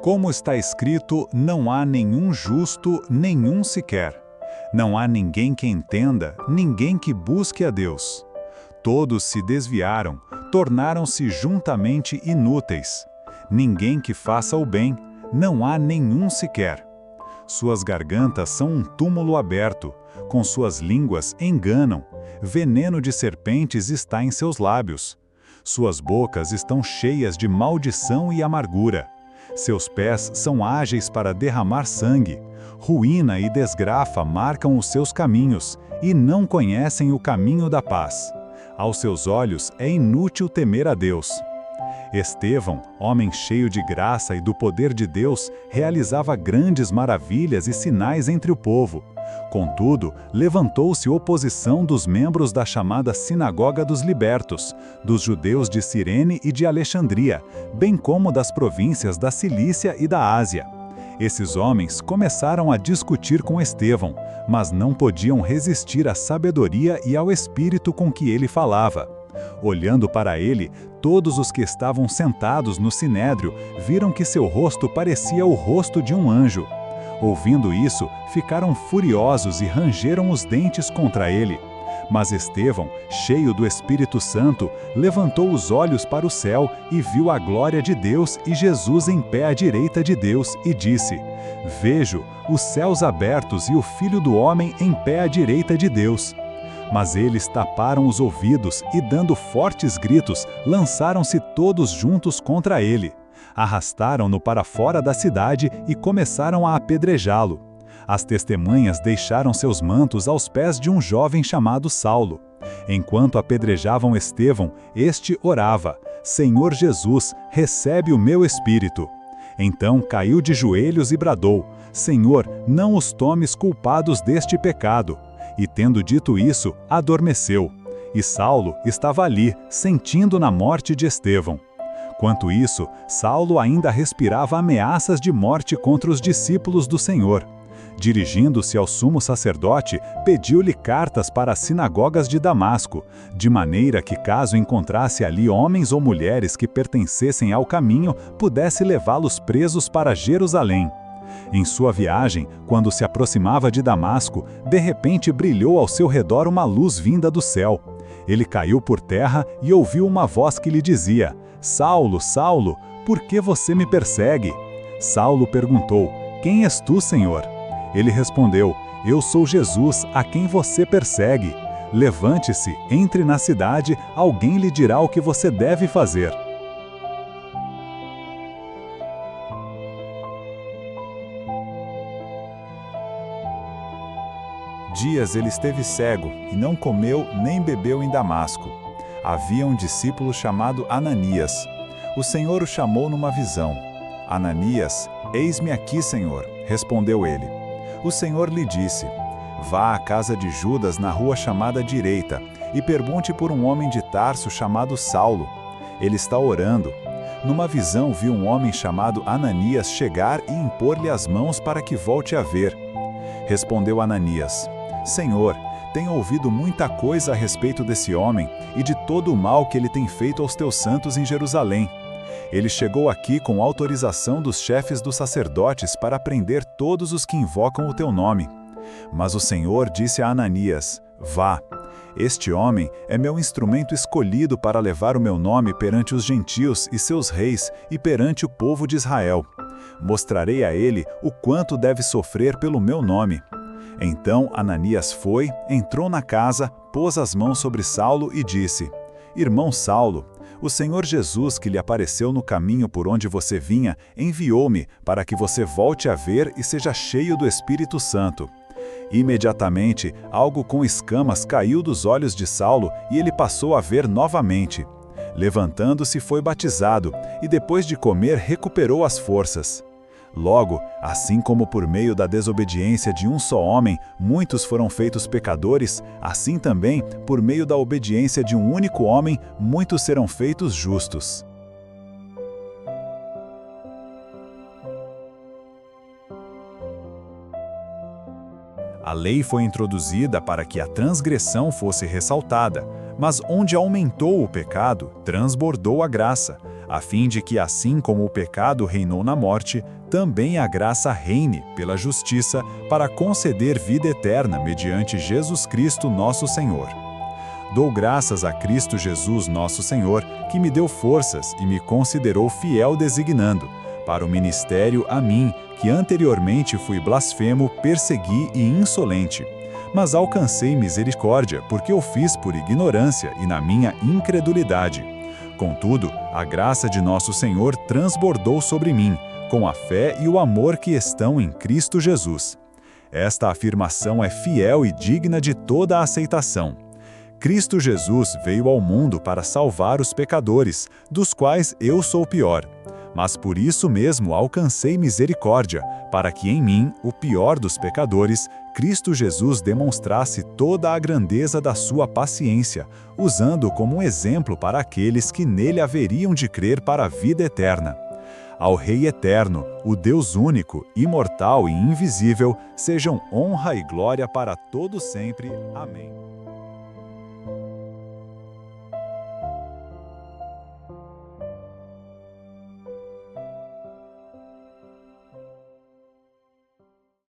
Como está escrito, não há nenhum justo, nenhum sequer. Não há ninguém que entenda, ninguém que busque a Deus. Todos se desviaram, tornaram-se juntamente inúteis. Ninguém que faça o bem, não há nenhum sequer. Suas gargantas são um túmulo aberto, com suas línguas enganam, veneno de serpentes está em seus lábios. Suas bocas estão cheias de maldição e amargura. Seus pés são ágeis para derramar sangue. Ruína e desgraça marcam os seus caminhos, e não conhecem o caminho da paz. Aos seus olhos é inútil temer a Deus. Estevão, homem cheio de graça e do poder de Deus, realizava grandes maravilhas e sinais entre o povo. Contudo, levantou-se oposição dos membros da chamada Sinagoga dos Libertos, dos judeus de Cirene e de Alexandria, bem como das províncias da Cilícia e da Ásia. Esses homens começaram a discutir com Estevão, mas não podiam resistir à sabedoria e ao espírito com que ele falava. Olhando para ele, todos os que estavam sentados no sinédrio viram que seu rosto parecia o rosto de um anjo. Ouvindo isso, ficaram furiosos e rangeram os dentes contra ele. Mas Estevão, cheio do Espírito Santo, levantou os olhos para o céu e viu a glória de Deus e Jesus em pé à direita de Deus, e disse: "Vejo os céus abertos e o Filho do Homem em pé à direita de Deus." Mas eles taparam os ouvidos e, dando fortes gritos, lançaram-se todos juntos contra ele. Arrastaram-no para fora da cidade e começaram a apedrejá-lo. As testemunhas deixaram seus mantos aos pés de um jovem chamado Saulo. Enquanto apedrejavam Estevão, este orava: "Senhor Jesus, recebe o meu espírito." Então caiu de joelhos e bradou: "Senhor, não os tomes culpados deste pecado." E tendo dito isso, adormeceu. E Saulo estava ali, sentindo na morte de Estevão. Quanto isso, Saulo ainda respirava ameaças de morte contra os discípulos do Senhor. Dirigindo-se ao sumo sacerdote, pediu-lhe cartas para as sinagogas de Damasco, de maneira que, caso encontrasse ali homens ou mulheres que pertencessem ao caminho, pudesse levá-los presos para Jerusalém. Em sua viagem, quando se aproximava de Damasco, de repente brilhou ao seu redor uma luz vinda do céu. Ele caiu por terra e ouviu uma voz que lhe dizia: "Saulo, Saulo, por que você me persegue?" Saulo perguntou: "Quem és tu, Senhor?" Ele respondeu: "Eu sou Jesus, a quem você persegue. Levante-se, entre na cidade, alguém lhe dirá o que você deve fazer." Dias ele esteve cego, e não comeu nem bebeu em Damasco. Havia um discípulo chamado Ananias. O Senhor o chamou numa visão. "Ananias, eis-me aqui, Senhor", respondeu ele. O Senhor lhe disse: "Vá à casa de Judas na rua chamada Direita, e pergunte por um homem de Tarso chamado Saulo. Ele está orando." Numa visão viu um homem chamado Ananias chegar e impor-lhe as mãos para que volte a ver. Respondeu Ananias: "Senhor, tenho ouvido muita coisa a respeito desse homem e de todo o mal que ele tem feito aos teus santos em Jerusalém. Ele chegou aqui com autorização dos chefes dos sacerdotes para prender todos os que invocam o teu nome." Mas o Senhor disse a Ananias: "Vá. Este homem é meu instrumento escolhido para levar o meu nome perante os gentios e seus reis e perante o povo de Israel. Mostrarei a ele o quanto deve sofrer pelo meu nome." Então Ananias foi, entrou na casa, pôs as mãos sobre Saulo e disse: "Irmão Saulo, o Senhor Jesus, que lhe apareceu no caminho por onde você vinha, enviou-me para que você volte a ver e seja cheio do Espírito Santo." Imediatamente, algo com escamas caiu dos olhos de Saulo e ele passou a ver novamente. Levantando-se, foi batizado e depois de comer recuperou as forças. Logo, assim como por meio da desobediência de um só homem, muitos foram feitos pecadores, assim também, por meio da obediência de um único homem, muitos serão feitos justos. A lei foi introduzida para que a transgressão fosse ressaltada, mas onde aumentou o pecado, transbordou a graça. a fim de que, assim como o pecado reinou na morte, também a graça reine pela justiça para conceder vida eterna mediante Jesus Cristo nosso Senhor. Dou graças a Cristo Jesus nosso Senhor, que me deu forças e me considerou fiel designando, para o ministério a mim, que anteriormente fui blasfemo, persegui e insolente. Mas alcancei misericórdia, porque o fiz por ignorância e na minha incredulidade. Contudo, a graça de nosso Senhor transbordou sobre mim, com a fé e o amor que estão em Cristo Jesus. Esta afirmação é fiel e digna de toda a aceitação. Cristo Jesus veio ao mundo para salvar os pecadores, dos quais eu sou o pior. Mas por isso mesmo alcancei misericórdia, para que em mim, o pior dos pecadores, Cristo Jesus demonstrasse toda a grandeza da sua paciência, usando como um exemplo para aqueles que nele haveriam de crer para a vida eterna. Ao Rei eterno, o Deus único, imortal e invisível, sejam honra e glória para todo sempre. Amém.